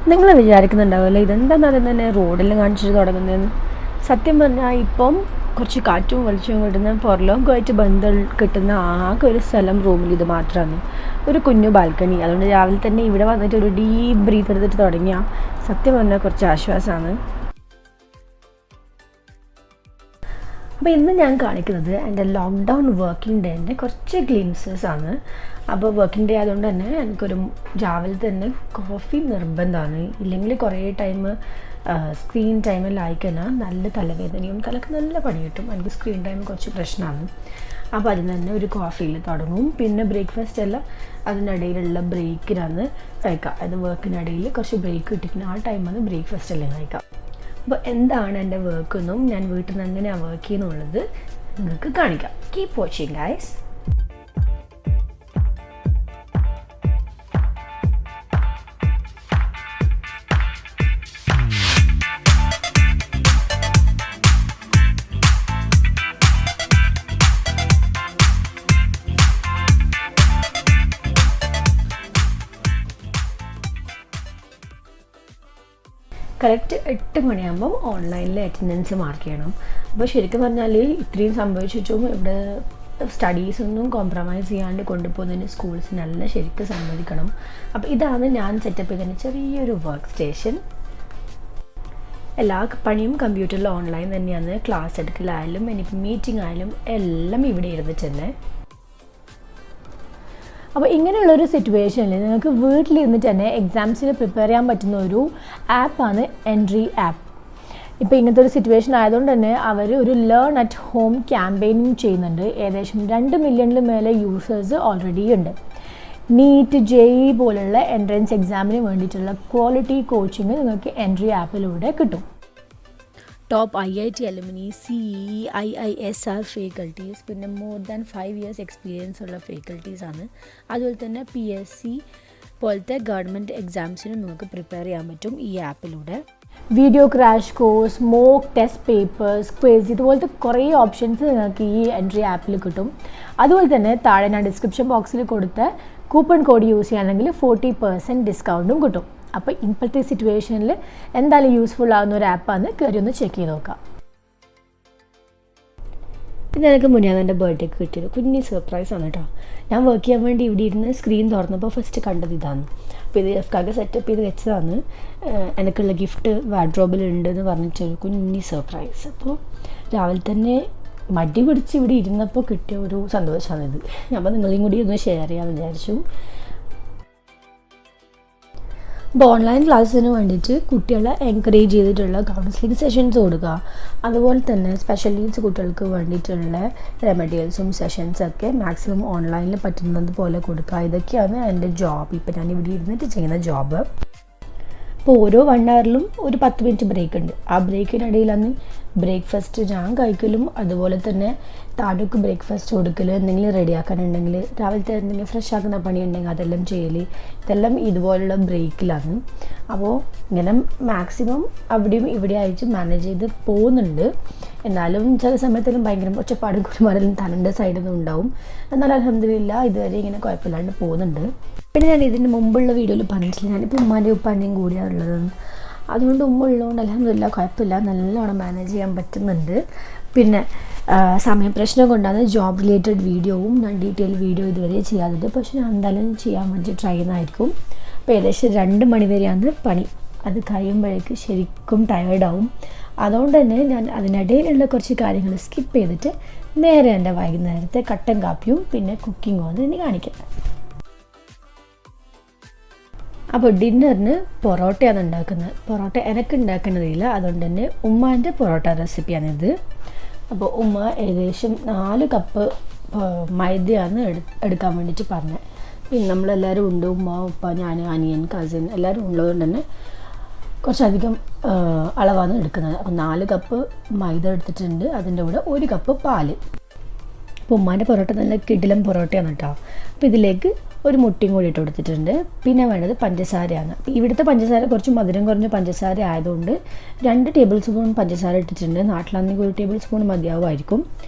നിങ്ങൾ വിചാരിക്കുന്നുണ്ടാവുമല്ലോ ഇതെന്താണെന്ന് അറിയാൻ തന്നെ റോഡിൽ കാണിച്ചിട്ട് തുടങ്ങുന്നതെന്ന്. സത്യം പറഞ്ഞാൽ ഇപ്പം കുറച്ച് കാറ്റും വെളിച്ചവും കിട്ടുന്ന പുറലോകമായിട്ട് ബന്ധം കിട്ടുന്ന ആകെ ഒരു സ്ഥലം റൂമിൽ ഇത് മാത്രമാണ്, ഒരു കുഞ്ഞു ബാൽക്കണി. അതുകൊണ്ട് രാവിലെ തന്നെ ഇവിടെ വന്നിട്ട് ഒരു ഡീപ്പ് ബ്രീത്ത് എടുത്തിട്ട് തുടങ്ങിയാൽ സത്യം പറഞ്ഞാൽ കുറച്ച് ആശ്വാസമാണ്. അപ്പോൾ ഇന്ന് ഞാൻ കാണിക്കുന്നത് എൻ്റെ ലോക്ക്ഡൗൺ വർക്കിംഗ് ഡേൻ്റെ കുറച്ച് ഗ്ലിംസസ് ആണ്. അപ്പോൾ വർക്കിംഗ് ഡേ ആയതുകൊണ്ട് തന്നെ എനിക്കൊരു രാവിലെ തന്നെ കോഫി നിർബന്ധമാണ്. ഇല്ലെങ്കിൽ കുറേ ടൈം സ്ക്രീൻ ടൈമിലായിക്കഴിഞ്ഞാൽ നല്ല തലവേദനയും തലക്ക് നല്ല പണി കിട്ടും. എനിക്ക് സ്ക്രീൻ ടൈം കുറച്ച് പ്രശ്നമാണ്. അപ്പോൾ അതിന് തന്നെ ഒരു കോഫിയിൽ തുടങ്ങും. പിന്നെ ബ്രേക്ക്ഫാസ്റ്റ് എല്ലാം അതിനിടയിലുള്ള ബ്രേക്കിനാണ് കഴിക്കുക. അത് വർക്കിനിടയിൽ കുറച്ച് ബ്രേക്ക് കിട്ടിക്കുന്ന ആ ടൈമാണ് ബ്രേക്ക്ഫാസ്റ്റ് എല്ലാം കഴിക്കുക. അപ്പോൾ എന്താണ് എൻ്റെ വർക്കെന്നും ഞാൻ വീട്ടിൽ നിന്ന് എങ്ങനെയാണ് വർക്ക് ചെയ്യുന്നുള്ളത് നിങ്ങൾക്ക് കാണിക്കാം. Keep watching guys. കറക്റ്റ് 8 മണിയാകുമ്പം ഓൺലൈനിൽ അറ്റൻഡൻസ് മാർക്ക് ചെയ്യണം. അപ്പോൾ ശരിക്കും പറഞ്ഞാൽ ഇത്രയും സംഭവിച്ചിട്ടും ഇവിടെ സ്റ്റഡീസൊന്നും കോംപ്രമൈസ് ചെയ്യാണ്ട് കൊണ്ടുപോകുന്നതിന് സ്കൂൾസ് നല്ല ശരിക്കും സമ്മതിക്കണം. അപ്പോൾ ഇതാണ് ഞാൻ സെറ്റപ്പ് ചെയ്തതിന് ചെറിയൊരു വർക്ക് സ്റ്റേഷൻ. എല്ലാ പണിയും കമ്പ്യൂട്ടറിൽ ഓൺലൈൻ തന്നെയാണ്. ക്ലാസ് എടുക്കലായാലും എനിക്ക് മീറ്റിംഗ് ആയാലും എല്ലാം ഇവിടെ ഇരുന്നിട്ട് തന്നെ. അപ്പോൾ ഇങ്ങനെയുള്ളൊരു സിറ്റുവേഷനിൽ നിങ്ങൾക്ക് വീട്ടിലിരുന്നിട്ട് തന്നെ എക്സാംസിന് പ്രിപ്പയർ ചെയ്യാൻ പറ്റുന്ന ഒരു ആപ്പാണ് എൻട്രി ആപ്പ്. ഇപ്പോൾ ഇങ്ങനത്തെ ഒരു സിറ്റുവേഷൻ ആയതുകൊണ്ട് തന്നെ അവർ ഒരു ലേൺ അറ്റ് ഹോം ക്യാമ്പയിനിങ് ചെയ്യുന്നുണ്ട്. ഏകദേശം 2 മില്യണിൽ മേലെ യൂസേഴ്സ് ഓൾറെഡി ഉണ്ട്. നീറ്റ് JEE പോലുള്ള എൻട്രൻസ് എക്സാമിന് വേണ്ടിയിട്ടുള്ള ക്വാളിറ്റി കോച്ചിങ് നിങ്ങൾക്ക് എൻട്രി ആപ്പിലൂടെ കിട്ടും. Top IIT alumni, CE, IISR ഫേക്കൽറ്റീസ്, പിന്നെ മോർ ദാൻ 5 ഇയേഴ്സ് എക്സ്പീരിയൻസ് ഉള്ള ഫേക്കൽറ്റീസാണ്. അതുപോലെ തന്നെ PSC പോലത്തെ ഗവൺമെൻറ് എക്സാംസിന് നിങ്ങൾക്ക് പ്രിപ്പയർ ചെയ്യാൻ പറ്റും ഈ ആപ്പിലൂടെ. Video crash course, mock test papers, quiz, ഇതുപോലത്തെ കുറേ ഓപ്ഷൻസ് നിങ്ങൾക്ക് ഈ എൻട്രി ആപ്പിൽ കിട്ടും. അതുപോലെ തന്നെ താഴെ ഞാൻ ഡിസ്ക്രിപ്ഷൻ ബോക്സിൽ കൊടുത്ത കൂപ്പൺ കോഡ് യൂസ് ചെയ്യുകയാണെങ്കിൽ 40% ഡിസ്കൗണ്ടും കിട്ടും. അപ്പോൾ ഇപ്പോഴത്തെ സിറ്റുവേഷനിൽ എന്തായാലും യൂസ്ഫുൾ ആകുന്ന ഒരു ആപ്പാണ്. കയറി ഒന്ന് ചെക്ക് ചെയ്ത് നോക്കാം. പിന്നെ എനിക്ക് മുന്നേ എൻ്റെ ബർത്ത്ഡേക്ക് കിട്ടിയത് കുഞ്ഞി സർപ്രൈസാണ് കേട്ടോ. ഞാൻ വർക്ക് ചെയ്യാൻ വേണ്ടി ഇവിടെ ഇരുന്ന് സ്ക്രീൻ തുറന്നപ്പോൾ ഫസ്റ്റ് കണ്ടത് ഇതാണ്. അപ്പോൾ ഇത് എഫ്കാകെ സെറ്റപ്പ് ചെയ്ത് വെച്ചതാണ്. എനിക്കുള്ള ഗിഫ്റ്റ് വാർഡ്രോബിലുണ്ടെന്ന് പറഞ്ഞിട്ടൊരു കുഞ്ഞി സർപ്രൈസ്. അപ്പോൾ രാവിലെ തന്നെ മടി പിടിച്ച് ഇവിടെ ഇരുന്നപ്പോൾ കിട്ടിയ ഒരു സന്തോഷമാണിത്. അപ്പോൾ നിങ്ങളെയും കൂടി ഒന്ന് ഷെയർ ചെയ്യാമെന്ന് വിചാരിച്ചു. അപ്പോൾ ഓൺലൈൻ ക്ലാസ്സിന് വേണ്ടിയിട്ട് കുട്ടികളെ എൻകറേജ് ചെയ്തിട്ടുള്ള കൗൺസിലിംഗ് സെഷൻസ് കൊടുക്കുക. അതുപോലെ തന്നെ സ്പെഷ്യൽ നീഡ്സ് കുട്ടികൾക്ക് വേണ്ടിയിട്ടുള്ള റെമഡിയൽസും സെഷൻസൊക്കെ മാക്സിമം ഓൺലൈനിൽ പറ്റുന്നത് പോലെ കൊടുക്കുക. ഇതൊക്കെയാണ് എൻ്റെ ജോബ്. ഇപ്പോൾ ഞാൻ ഇവിടെ ഇരുന്നിട്ട് ചെയ്യുന്ന ജോബ്. അപ്പോൾ ഓരോ 1 ഹവറിലും ഒരു 10 മിനിറ്റ് ബ്രേക്ക് ഉണ്ട്. ആ ബ്രേക്കിനിടയിലാണ് ബ്രേക്ക്ഫാസ്റ്റ് ഞാൻ കഴിക്കലും അതുപോലെ തന്നെ താഴേക്ക് ബ്രേക്ക്ഫാസ്റ്റ് കൊടുക്കൽ, എന്തെങ്കിലും റെഡിയാക്കാനുണ്ടെങ്കിൽ രാവിലത്തെ എന്തെങ്കിലും ഫ്രഷ് ആക്കുന്ന പണി ഉണ്ടെങ്കിൽ അതെല്ലാം ചെയ്യൽ, ഇതെല്ലാം ഇതുപോലുള്ള ബ്രേക്കിലാണ്. അപ്പോൾ ഇങ്ങനെ മാക്സിമം അവിടെയും ഇവിടെ ആയിട്ട് മാനേജ് ചെയ്ത് പോകുന്നുണ്ട്. എന്നാലും ചില സമയത്തെല്ലാം ഭയങ്കര ഒച്ചപ്പാടും കുരുമാരെല്ലാം തലൻ്റെ സൈഡിൽ നിന്ന് ഉണ്ടാവും. എന്നാൽ അൽഹംദുലില്ലാ ഇതുവരെ ഇങ്ങനെ കുഴപ്പമില്ലാണ്ട് പോകുന്നുണ്ട്. പിന്നെ ഞാൻ ഇതിന് മുമ്പുള്ള വീഡിയോയിൽ പറഞ്ഞിട്ടില്ല, ഞാനിപ്പോൾ ഉമ്മാൻ്റെയും ഉപ്പാൻ്റെയും കൂടിയാണ് ഉള്ളത്. അതുകൊണ്ട് ഉമ്മ ഉള്ളതുകൊണ്ട് അൽഹംദുലില്ലാ കുഴപ്പമില്ല, നല്ലോണം മാനേജ് ചെയ്യാൻ പറ്റുന്നുണ്ട്. പിന്നെ സമയപ്രശ്നം കൊണ്ടാണ് ജോബ് റിലേറ്റഡ് വീഡിയോവും ഞാൻ ഡീറ്റെയിൽ വീഡിയോ ഇതുവരെ ചെയ്യാത്തത്. പക്ഷേ ഞാൻ എന്തായാലും ചെയ്യാൻ വേണ്ടി ട്രൈ ചെയ്യുന്നതായിരിക്കും. അപ്പോൾ ഏകദേശം 2 മണി വരെയാണ് പണി. അത് കഴിയുമ്പോഴേക്ക് ശരിക്കും ടയേർഡാവും. അതുകൊണ്ട് തന്നെ ഞാൻ അതിനിടയിലുള്ള കുറച്ച് കാര്യങ്ങൾ സ്കിപ്പ് ചെയ്തിട്ട് നേരെ എൻ്റെ വൈകുന്നേരത്തെ കട്ടൻ കാപ്പിയും പിന്നെ കുക്കിങ്ങും ആണ് ഇനി കാണിക്കാം. അപ്പോൾ ഡിന്നറിന് പൊറോട്ടയാണ് ഉണ്ടാക്കുന്നത്. പൊറോട്ട എനിക്ക് ഉണ്ടാക്കുന്നതില്ല, അതുകൊണ്ട് തന്നെ ഉമ്മാൻ്റെ പൊറോട്ട റെസിപ്പിയാണിത്. അപ്പോൾ ഉമ്മ ഏകദേശം 4 കപ്പ് മൈദയാണ് എടുക്കാൻ വേണ്ടിയിട്ട് പറഞ്ഞത്. പിന്നെ നമ്മളെല്ലാവരും ഉണ്ട്, ഉമ്മ ഉപ്പ ഞാൻ അനിയൻ കസിൻ എല്ലാവരും ഉള്ളതുകൊണ്ട് തന്നെ കുറച്ചധികം അളവാണ് എടുക്കുന്നത്. അപ്പോൾ 4 കപ്പ് മൈദ എടുത്തിട്ടുണ്ട്. അതിൻ്റെ കൂടെ 1 കപ്പ് പാല്. അപ്പോൾ ഉമ്മാൻ്റെ പൊറോട്ട നല്ല കിടിലം പൊറോട്ടയാണ് കേട്ടോ. അപ്പോൾ ഇതിലേക്ക് ഒരു മുട്ടയും കൂടി ഇട്ട് കൊടുത്തിട്ടുണ്ട്. പിന്നെ വേണ്ടത് പഞ്ചസാരയാണ്. ഇവിടുത്തെ പഞ്ചസാര കുറച്ച് മധുരം കുറഞ്ഞ പഞ്ചസാര ആയതുകൊണ്ട് 2 ടേബിൾ സ്പൂൺ പഞ്ചസാര ഇട്ടിട്ടുണ്ട്. നാട്ടിലാണെങ്കിൽ 1 ടേബിൾ സ്പൂൺ മതിയാവുമായിരിക്കും.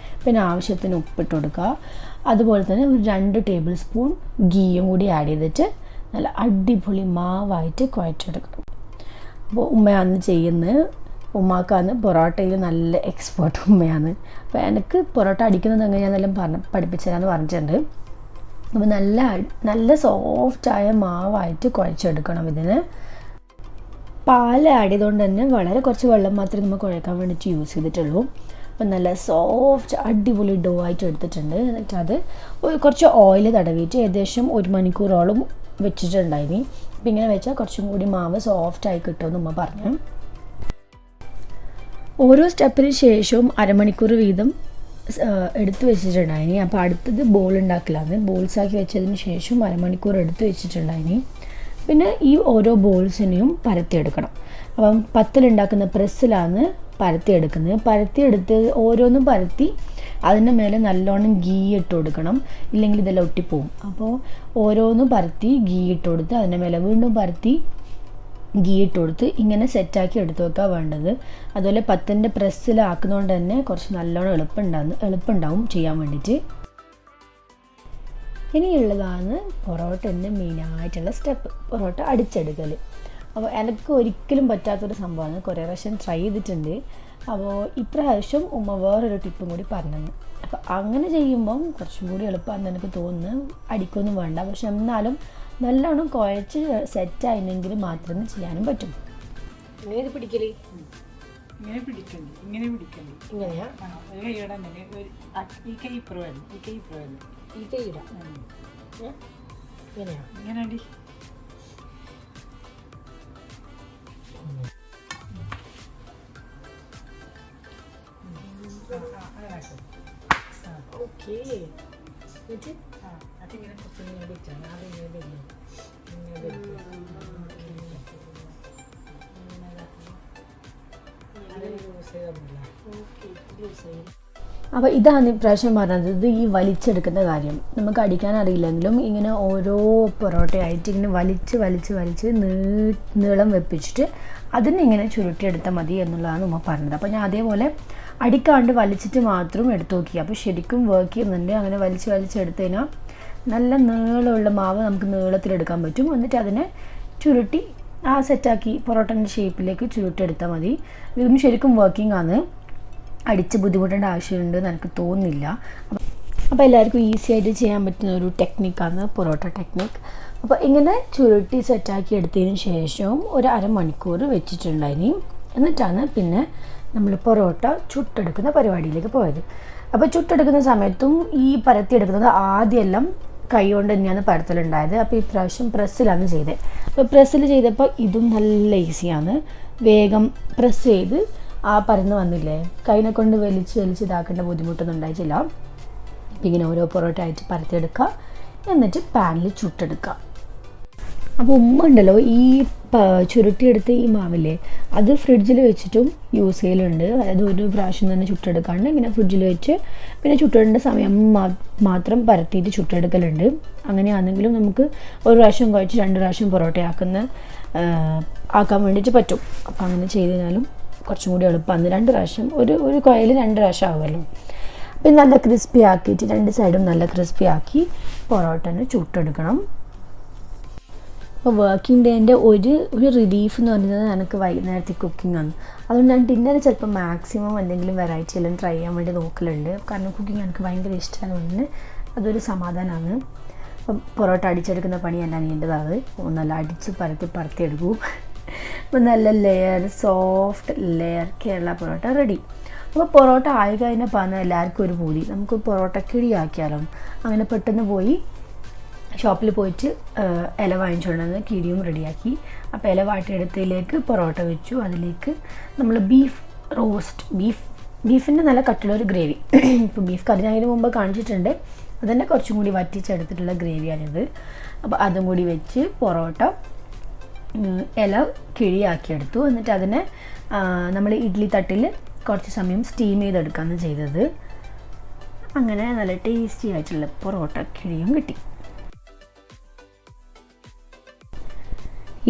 പിന്നെ ആവശ്യത്തിന് ഉപ്പിട്ട് കൊടുക്കുക. അതുപോലെ തന്നെ ഒരു 2 ടേബിൾ സ്പൂൺ ഗീയും കൂടി ആഡ് ചെയ്തിട്ട് നല്ല അടിപൊളി മാവായിട്ട് കുഴച്ചെടുക്കണം. അപ്പോൾ ഉമ്മയാണ് ചെയ്യുന്നത്. ഉമ്മാക്കാണ് പൊറോട്ടയിൽ നല്ല എക്സ്പേർട്ട് ഉമ്മയാണ്. അപ്പോൾ എനിക്ക് പൊറോട്ട അടിക്കുന്നത് എങ്ങനെയാണെന്നെല്ലാം പഠിപ്പിച്ചു തരാമെന്ന് പറഞ്ഞിട്ടുണ്ട്. അപ്പോൾ നല്ല സോഫ്റ്റായ മാവായിട്ട് കുഴച്ചെടുക്കണം. ഇതിന് പാൽ ആഡ് ചെയ്തുകൊണ്ട് തന്നെ വളരെ കുറച്ച് വെള്ളം മാത്രമേ നമ്മൾ കുഴക്കാൻ വേണ്ടിയിട്ട് യൂസ് ചെയ്തിട്ടുള്ളൂ. അപ്പം നല്ല സോഫ്റ്റ് അടിപൊളി ഡോ ആയിട്ട് എടുത്തിട്ടുണ്ട്. എന്നിട്ട് അത് കുറച്ച് ഓയിൽ തടവിയിട്ട് ഏകദേശം 1 മണിക്കൂറോളം വെച്ചിട്ടുണ്ടായിനി. അപ്പം ഇങ്ങനെ വെച്ചാൽ കുറച്ചും കൂടി മാവ് സോഫ്റ്റായി കിട്ടുമെന്ന് ഉമ്മ പറഞ്ഞു. ഓരോ സ്റ്റെപ്പിന് ശേഷവും അരമണിക്കൂർ വീതം എടുത്ത് വെച്ചിട്ടുണ്ടായിനി. അപ്പോൾ അടുത്തത് ബോൾ ഉണ്ടാക്കലാണ്. ബോൾസാക്കി വെച്ചതിന് ശേഷം അരമണിക്കൂർ എടുത്ത് വെച്ചിട്ടുണ്ടായിനി. പിന്നെ ഈ ഓരോ ബോൾസിനെയും പരത്തിയെടുക്കണം. അപ്പം പത്തലുണ്ടാക്കുന്ന പ്രസ്സിലാണ് പരത്തിയെടുത്ത് ഓരോന്നും പരത്തി അതിൻ്റെ മേലെ നല്ലോണം ഗീ ഇട്ട് കൊടുക്കണം, ഇല്ലെങ്കിൽ ഇതെല്ലാം ഒട്ടിപ്പോവും. അപ്പോൾ ഓരോന്നും പരത്തി ഗീ ഇട്ട് കൊടുത്ത് അതിൻ്റെ മേലെ വീണ്ടും പരത്തി ഗീ ഇട്ട് കൊടുത്ത് ഇങ്ങനെ സെറ്റാക്കി എടുത്ത് വെക്കാൻ വേണ്ടത്. അതുപോലെ പത്തിൻ്റെ പ്രസ്സിലാക്കുന്നതുകൊണ്ട് തന്നെ കുറച്ച് നല്ലോണം എളുപ്പമുണ്ടാവും ചെയ്യാൻ വേണ്ടിയിട്ട്. ഇനിയുള്ളതാണ് പൊറോട്ടൻ്റെ മെയിനായിട്ടുള്ള സ്റ്റെപ്പ്, പൊറോട്ട അടിച്ചെടുക്കൽ. അപ്പോൾ എനിക്ക് ഒരിക്കലും പറ്റാത്തൊരു സംഭവമാണ്. കുറേ പ്രാവശ്യം ട്രൈ ചെയ്തിട്ടുണ്ട്. അപ്പോൾ ഇപ്രാവശ്യം ഉമ്മ വേറൊരു ടിപ്പും കൂടി പറഞ്ഞു. അപ്പോൾ അങ്ങനെ ചെയ്യുമ്പം കുറച്ചും കൂടി എളുപ്പമാണെന്ന് എനിക്ക് തോന്നുന്നു. അടിക്കൊന്നും വേണ്ട, പക്ഷെ എന്നാലും നല്ലോണം കുഴച്ച് സെറ്റായില്ലെങ്കിൽ മാത്രമേ ചെയ്യാനും പറ്റും. ഇങ്ങനെ പിടിക്കല് ഇങ്ങനെ പിടിക്കണ്ടി ഇങ്ങനെയാ ഒരു കൈയുടെ അങ്ങനെ ഈ കൈ ഇപ്പുറമായിരുന്നു ഈ കൈയിടാം ഇങ്ങനെയാ ഇങ്ങനെ അടി ഓക്കെ. എന്നിട്ട് അതിങ്ങനെ കുറച്ചിങ്ങനെ അടിച്ചാണ് അതിങ്ങനെ വലിയ അപ്പോൾ ഇതാണ് ഇപ്രാവശ്യം പറഞ്ഞത്. ഇത് ഈ വലിച്ചെടുക്കുന്ന കാര്യം നമുക്ക് അടിക്കാൻ അറിയില്ലെങ്കിലും ഇങ്ങനെ ഓരോ പൊറോട്ടയായിട്ട് ഇങ്ങനെ വലിച്ച് നീളം വെപ്പിച്ചിട്ട് അതിനിങ്ങനെ ചുരുട്ടിയെടുത്താൽ മതി എന്നുള്ളതാണ് നമ്മൾ പറഞ്ഞത്. അപ്പോൾ ഞാൻ അതേപോലെ അടിക്കാണ്ട് വലിച്ചിട്ട് മാത്രം എടുത്തു നോക്കി. അപ്പോൾ ശരിക്കും വർക്ക് ചെയ്യുന്നുണ്ട്. അങ്ങനെ വലിച്ചെടുത്ത് കഴിഞ്ഞാൽ നല്ല നീളമുള്ള മാവ് നമുക്ക് നീളത്തിലെടുക്കാൻ പറ്റും. എന്നിട്ട് അതിനെ ചുരുട്ടി സെറ്റാക്കി പൊറോട്ടൻ്റെ ഷേപ്പിലേക്ക് ചുരുട്ടിയെടുത്താൽ മതി. ഇതൊന്നും ശരിക്കും വർക്കിംഗ് ആണ്. അടിച്ച് ബുദ്ധിമുട്ടേണ്ട ആവശ്യമുണ്ട് എന്ന് എനിക്ക് തോന്നുന്നില്ല. അപ്പോൾ എല്ലാവർക്കും ഈസി ആയിട്ട് ചെയ്യാൻ പറ്റുന്ന ഒരു ടെക്നിക്കാണ് പൊറോട്ട ടെക്നിക്ക്. അപ്പോൾ ഇങ്ങനെ ചുരുട്ടി സെറ്റാക്കി എടുത്തതിന് ശേഷം ഒരു അരമണിക്കൂർ വെച്ചിട്ടുണ്ടായിനി. എന്നിട്ടാണ് പിന്നെ നമ്മൾ പൊറോട്ട ചുട്ടെടുക്കുന്ന പരിപാടിയിലേക്ക് പോയത്. അപ്പോൾ ചുട്ടെടുക്കുന്ന സമയത്തും ഈ പരത്തിയെടുക്കുന്നത് ആദ്യമെല്ലാം കൈ കൊണ്ട് തന്നെയാണ് പരത്തലുണ്ടായത്. അപ്പോൾ ഇപ്രാവശ്യം പ്രസ്സിലാണ് ചെയ്തത്. അപ്പോൾ പ്രസ്സിൽ ചെയ്തപ്പോൾ ഇതും നല്ല ഈസിയാണ്. വേഗം പ്രസ് ചെയ്ത് പരന്ന് വന്നില്ലേ, കൈനെ കൊണ്ട് വലിച്ച് ഇതാക്കേണ്ട ബുദ്ധിമുട്ടൊന്നും ഉണ്ടായിട്ടില്ല. അപ്പം ഇങ്ങനെ ഓരോ പൊറോട്ട ആയിട്ട് പരത്തിയെടുക്കുക, എന്നിട്ട് പാനിൽ ചുട്ടെടുക്കുക. അപ്പോൾ ഉമ്മ ഉണ്ടല്ലോ ഈ ചുരുട്ടിയെടുത്ത് ഈ മാവില്ലേ അത് ഫ്രിഡ്ജിൽ വെച്ചിട്ടും യൂസ് ചെയ്യലുണ്ട്. അതായത് ഒരു പ്രാവശ്യം തന്നെ ചുട്ടെടുക്കാണ്ട് ഇങ്ങനെ ഫ്രിഡ്ജിൽ വെച്ച് പിന്നെ ചുട്ടിടേണ്ട സമയം മാത്രം പരത്തിയിട്ട് ചുട്ടെടുക്കലുണ്ട്. അങ്ങനെയാണെങ്കിലും നമുക്ക് ഒരു പ്രാവശ്യം കുഴച്ച് 2 പ്രാവശ്യം പൊറോട്ട ആക്കാൻ വേണ്ടിയിട്ട് പറ്റും. അപ്പോൾ അങ്ങനെ ചെയ്ത് കഴിഞ്ഞാലും കുറച്ചും കൂടി എളുപ്പമാണ്. 2 പ്രാവശ്യം ഒരു കുഴയിൽ 2 പ്രാവശ്യം ആകുമല്ലോ. പിന്നെ നല്ല ക്രിസ്പി ആക്കിയിട്ട് 2 സൈഡും നല്ല ക്രിസ്പി ആക്കി പൊറോട്ടനെ ചുട്ടെടുക്കണം. അപ്പോൾ വർക്കിംഗ് ഡേൻ്റെ ഒരു റിലീഫ് എന്ന് പറയുന്നത് എനിക്ക് വൈകുന്നേരത്തെ കുക്കിംഗ് ആണ്. അതുകൊണ്ട് ഞാൻ ഡിന്നർ ചിലപ്പോൾ മാക്സിമം എന്തെങ്കിലും വെറൈറ്റി എല്ലാം ട്രൈ ചെയ്യാൻ വേണ്ടി നോക്കലുണ്ട്. കാരണം കുക്കിംഗ് എനിക്ക് ഭയങ്കര ഇഷ്ടമായതുകൊണ്ട് അതൊരു സമാധാനമാണ്. അപ്പം പൊറോട്ട അടിച്ചെടുക്കുന്ന പണിയല്ല നീണ്ടതാണ്. നല്ല അടിച്ച് പരത്തിയെടുക്കൂ. അപ്പോൾ നല്ല soft layer Kerala parotta ready. അപ്പോൾ പൊറോട്ട ആയി കഴിഞ്ഞാൽ പറഞ്ഞാൽ എല്ലാവർക്കും ഒരു പൂതി, നമുക്ക് പൊറോട്ട കിഴിയാക്കിയാലോ. അങ്ങനെ പെട്ടെന്ന് പോയി ഷോപ്പിൽ പോയിട്ട് ഇല വാങ്ങിച്ചുകൊണ്ടുവന്ന് കിഴിയും റെഡിയാക്കി. അപ്പോൾ ഇല വാട്ടിയെടുത്തതിലേക്ക് പൊറോട്ട വെച്ചു. അതിലേക്ക് നമ്മൾ ബീഫിൻ്റെ നല്ല കട്ടിലൊരു ഗ്രേവി. ഇപ്പോൾ ബീഫ് കറി ഞാൻ ഇതിന് മുമ്പ് കാണിച്ചിട്ടുണ്ട്. അതുതന്നെ കുറച്ചും കൂടി വറ്റിച്ചെടുത്തിട്ടുള്ള ഗ്രേവിയാണിത്. അപ്പോൾ അതും കൂടി വെച്ച് പൊറോട്ട ഇല കിഴിയാക്കിയെടുത്തു. എന്നിട്ട് അതിനെ നമ്മൾ ഇഡ്ഡലി തട്ടിൽ കുറച്ച് സമയം സ്റ്റീം ചെയ്തെടുക്കുകയാണ് ചെയ്തത്. അങ്ങനെ നല്ല ടേസ്റ്റി ആയിട്ടുള്ള പൊറോട്ട കിഴിയും കിട്ടി.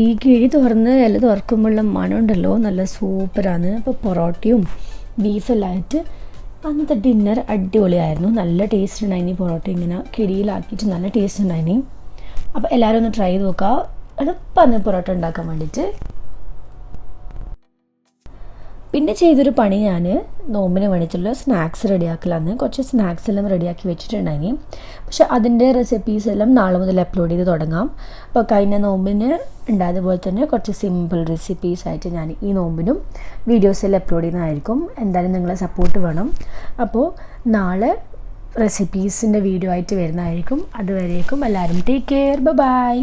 ഈ കിഴി ഇല തുറക്കുമ്പോഴുള്ള മണം ഉണ്ടല്ലോ നല്ല സൂപ്പറാണ്. അപ്പോൾ പൊറോട്ടയും ബീഫെല്ലാം ആയിട്ട് അന്നത്തെ ഡിന്നർ അടിപൊളിയായിരുന്നു. നല്ല ടേസ്റ്റ് ഉണ്ടായിനി. പൊറോട്ട ഇങ്ങനെ കിഴിയിലാക്കിയിട്ട് നല്ല ടേസ്റ്റ് ഉണ്ടായിനി. അപ്പോൾ എല്ലാവരും ഒന്ന് ട്രൈ ചെയ്ത് നോക്കുക. എളുപ്പമാണ് പൊറോട്ട ഉണ്ടാക്കാൻ വേണ്ടിയിട്ട്. പിന്നെ ചെയ്തൊരു പണി ഞാൻ നോമ്പിന് വേണ്ടിയിട്ടുള്ള സ്നാക്സ് റെഡിയാക്കലാന്ന്. കുറച്ച് സ്നാക്സ് എല്ലാം റെഡിയാക്കി വെച്ചിട്ടുണ്ടായി. പക്ഷെ അതിൻ്റെ റെസിപ്പീസ് എല്ലാം നാളെ മുതൽ അപ്ലോഡ് ചെയ്ത് തുടങ്ങാം. അപ്പോൾ കഴിഞ്ഞ നോമ്പിന് ഉണ്ടായതുപോലെ തന്നെ കുറച്ച് സിമ്പിൾ റെസിപ്പീസായിട്ട് ഞാൻ ഈ നോമ്പിനും വീഡിയോസെല്ലാം അപ്ലോഡ് ചെയ്യുന്നതായിരിക്കും. എന്തായാലും നിങ്ങളെ സപ്പോർട്ട് വേണം. അപ്പോൾ നാളെ റെസിപ്പീസിൻ്റെ വീഡിയോ ആയിട്ട് വരുന്നതായിരിക്കും. അതുവരേക്കും എല്ലാവരും ടേക്ക് കെയർ. ബൈ.